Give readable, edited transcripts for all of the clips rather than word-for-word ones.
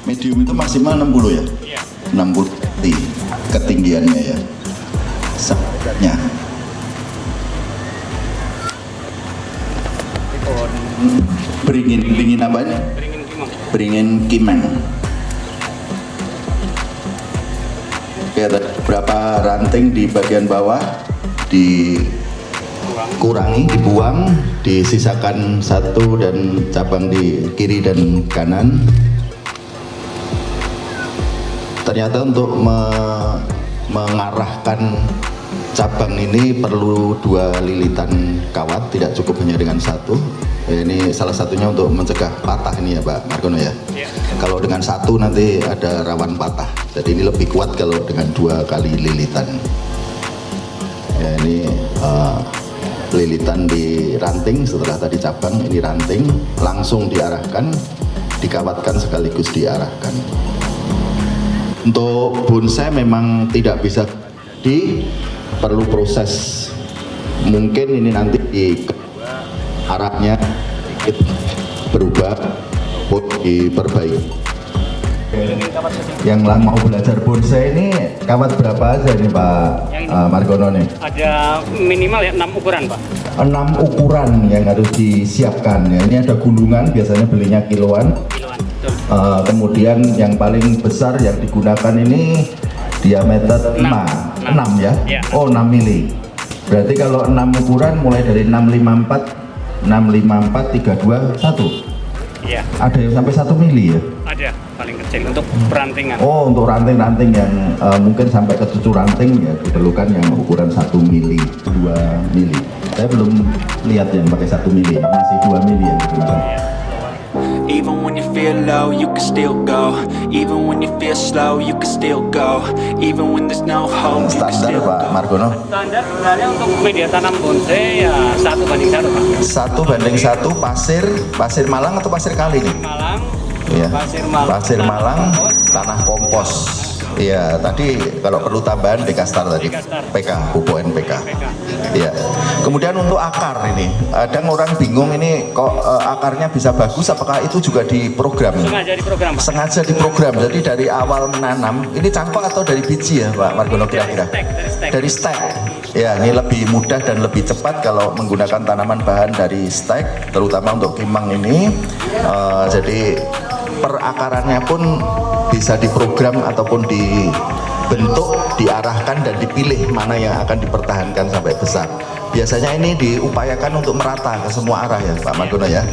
Medium itu maksimal 60 ya? Iya. 60 ketinggiannya ya. Sampainya. Beringin apa ini? Beringin kimeng. Oke, berapa ranting di bagian bawah dikurangi, dibuang, disisakan satu dan cabang di kiri dan kanan. Ternyata untuk mengarahkan cabang ini perlu 2 lilitan kawat, tidak cukup hanya dengan 1. Ini salah satunya untuk mencegah patah ini ya Pak Margono ya. Kalau dengan 1 nanti ada rawan patah. Jadi ini lebih kuat kalau dengan 2 kali lilitan. Ya, ini lilitan di ranting, setelah tadi cabang ini ranting, langsung diarahkan, dikawatkan sekaligus diarahkan. Untuk bonsai memang tidak bisa perlu proses. Mungkin ini nanti di arahnya sedikit berubah, diperbaiki. Yang mau belajar bonsai ini kawat berapa aja nih Pak Margono nih? Ada minimal ya 6 ukuran Pak. 6 ukuran yang harus disiapkan ya. Ini ada gulungan, biasanya belinya kiloan. Kemudian yang paling besar yang digunakan ini diameter 6 ya? Oh 6 mili. Berarti kalau 6 ukuran mulai dari 654, 654, 32, 1. Iya. Ada yang sampai 1 mili ya? Ada, paling kecil untuk perantingan. Oh, untuk ranting-ranting yang mungkin sampai ke cucu ranting ya diperlukan yang ukuran 1 mili, 2 mili. Saya belum lihat yang pakai 1 mili, masih 2 mili yang digunakan. Even when you feel low, you can still go. Even when you feel slow, you can still go. Even when there's no hope, you can Standar still Pak go. Margono? Standar sebenarnya untuk media tanam bonsai ya 1:1 Pak. 1:1 pasir Malang atau pasir kali nih? Malang, Iya. Pasir Malang, tanah kompos. Iya, tadi kalau perlu tambahan Dekastar tadi. PK, pupuk NPK. Iya. Kemudian untuk akar ini, kadang orang bingung ini kok akarnya bisa bagus, apakah itu juga diprogram? sengaja diprogram Pak. Sengaja diprogram. Jadi dari awal menanam, ini cangkok atau dari biji ya Pak Margono kira-kira? Dari stek. Ya, ini lebih mudah dan lebih cepat kalau menggunakan tanaman bahan dari stek, terutama untuk kimang ini. Jadi perakarannya pun bisa diprogram ataupun dibentuk, diarahkan dan dipilih mana yang akan dipertahankan sampai besar. Biasanya ini diupayakan untuk merata ke semua arah ya Pak Margono ya.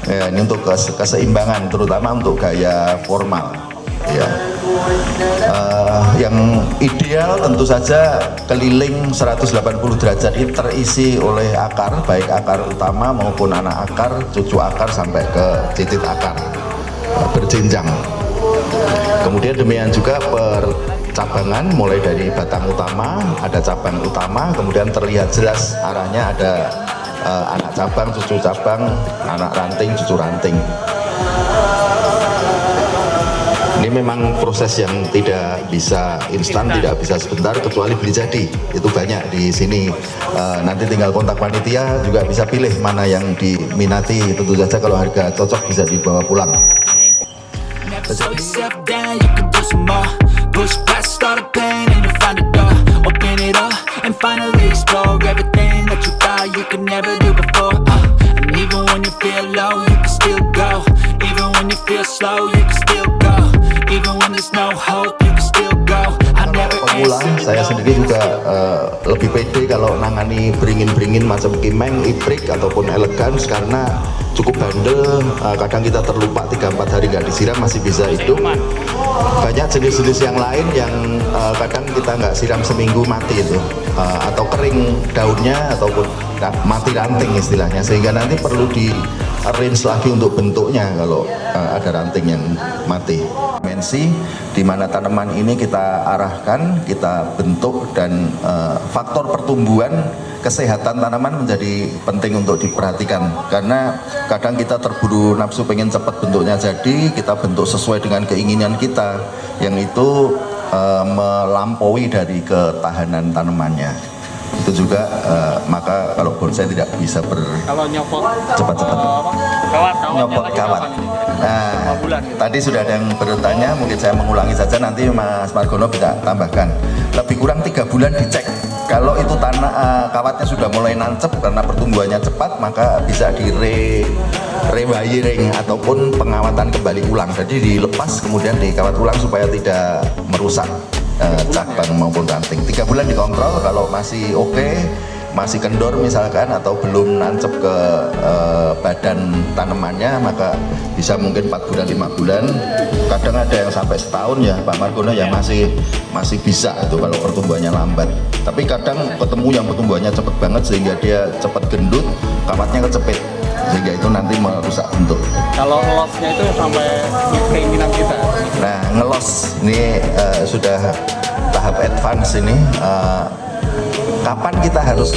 Ya, ini untuk keseimbangan, terutama untuk gaya formal. Ya. Yang ideal tentu saja keliling 180 derajat ini terisi oleh akar, baik akar utama maupun anak akar, cucu akar sampai ke titik akar berjenjang. Kemudian demikian juga percabangan, mulai dari batang utama, ada cabang utama, kemudian terlihat jelas arahnya ada anak cabang, cucu cabang, anak ranting, cucu ranting. Ini memang proses yang tidak bisa instan, tidak bisa sebentar, kecuali beli jadi. Itu banyak di sini. Nanti tinggal kontak panitia, juga bisa pilih mana yang diminati. Tentu saja kalau harga cocok bisa dibawa pulang. Slow yourself down, you can do some more. Push past all the pain and you'll find a door. Open it up and finally explore everything that you thought you could never do before. And even when you feel low, you can still go. Even when you feel slow, you can still go. Even when there's no hope, you can still go. I never Pemula, saya sendiri juga lebih pede kalau nangani beringin-beringin macam kimeng, iprik ataupun elegans karena cukup bandel. Kadang kita terlupa 3-4 hari nggak disiram masih bisa hidup. Banyak jenis-jenis yang lain yang kadang kita nggak siram seminggu mati itu, atau kering daunnya ataupun mati ranting istilahnya, sehingga nanti perlu di arrange lagi untuk bentuknya kalau ada ranting yang mati. Dimensi di mana tanaman ini kita arahkan, kita bentuk, dan faktor pertumbuhan kesehatan tanaman menjadi penting untuk diperhatikan, karena kadang kita terburu nafsu pengen cepat bentuknya jadi, kita bentuk sesuai dengan keinginan kita yang itu melampaui dari ketahanan tanamannya. Itu juga maka kalau bonsai tidak bisa Kalau nyopot cepat-cepat nyopot kawat. Nah, tadi sudah ada yang bertanya, mungkin saya mengulangi saja, nanti Mas Margono bisa tambahkan. Lebih kurang 3 bulan dicek. Kalau itu kawatnya sudah mulai nancep karena pertumbuhannya cepat, maka bisa rewiring ataupun pengawatan kembali ulang. Jadi dilepas kemudian dikawat ulang supaya tidak merusak cabang maupun ranting. 3 bulan dikontrol, kalau masih oke, masih kendor misalkan atau belum nancep ke badan tanamannya, maka bisa mungkin 4 bulan 5 bulan. Kadang ada yang sampai setahun ya Pak Margono ya, masih bisa itu kalau pertumbuhannya lambat. Tapi kadang ketemu yang pertumbuhannya cepat banget sehingga dia cepat gendut, kawatnya kecepit, sehingga itu nanti merusak bentuk. Kalau ngelosnya itu sampai keinginan kita. Nah, ngelos ini sudah tahap advance ini. Kapan kita harus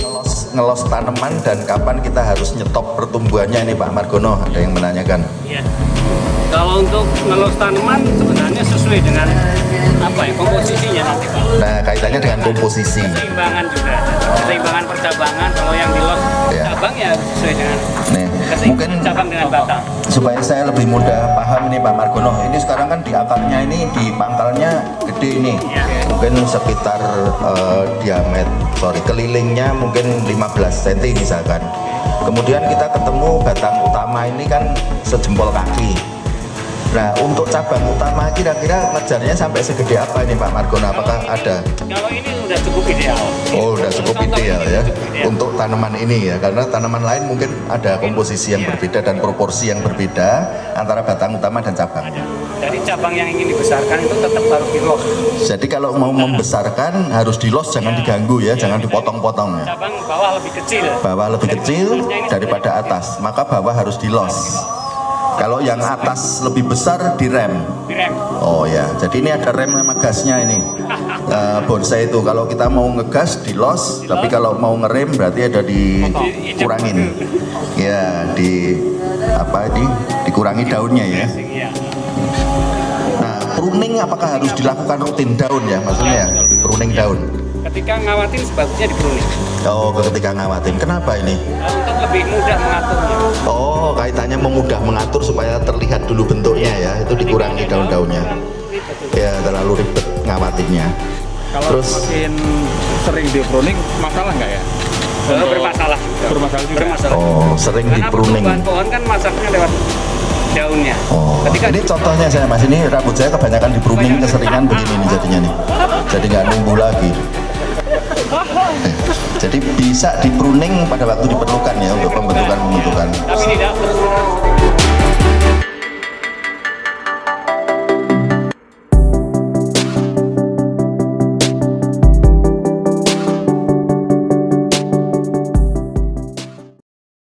ngelos tanaman dan kapan kita harus nyetop pertumbuhannya ini Pak Margono, ada yang menanyakan. Iya. Kalau untuk ngelos tanaman sebenarnya sesuai dengan komposisinya nanti Pak. Nah, kaitannya dengan komposisi. Keseimbangan juga. Keseimbangan percabangan, kalau yang di los cabang ya sesuai dengan Mungkin cabang dengan batang. supaya saya lebih mudah paham nih Pak Margono, ini sekarang kan di akarnya ini, di pangkalnya gede ini, mungkin sekitar kelilingnya mungkin 15 cm misalkan. Kemudian kita ketemu batang utama ini kan sejempol kaki. Nah, untuk cabang utama kira-kira ngejarnya sampai segede apa ini Pak Margono? Apakah ada? Kalau ini sudah cukup ideal. Oh, udah cukup ideal ya untuk tanaman ini ya, karena tanaman lain mungkin ada komposisi yang berbeda dan proporsi yang berbeda antara batang utama dan cabang. Jadi cabang yang ingin dibesarkan itu tetap harus dilos. Jadi kalau mau membesarkan harus dilos, jangan diganggu ya, jangan dipotong-potong ya. Cabang bawah lebih kecil. Bawah lebih kecil daripada atas, maka bawah harus dilos. Kalau yang atas lebih besar direm. Oh ya, jadi ini ada rem sama gasnya ini. Bonsai itu kalau kita mau ngegas dilos, tapi kalau mau ngerem berarti ada dikurangin. Ya, dikurangi daunnya ya. Nah, pruning apakah harus dilakukan rutin daun ya, maksudnya ya, pruning daun? Ketika ngawatin sebagusnya di pruning. Oh, ketika ngawatin. Kenapa ini? Untuk lebih mudah mengaturnya. Oh, kaitannya memudah mengatur supaya terlihat dulu bentuknya ya, itu dikurangi daun-daunnya. Ya, terlalu ribet ngawatinnya. Kalau Terus makin sering di pruning, masalah nggak ya? Bermasalah. Bermasalah juga. oh, sering di Karena pruning. pertumbuhan pohon kan masaknya lewat daunnya. Oh, Ketika ini contohnya saya Mas, ini rambut saya kebanyakan di pruning, keseringan begini nih jadinya nih. Jadi nggak numbuh lagi. Jadi bisa di pruning pada waktu diperlukan ya untuk pembentukan. tapi tidak terus.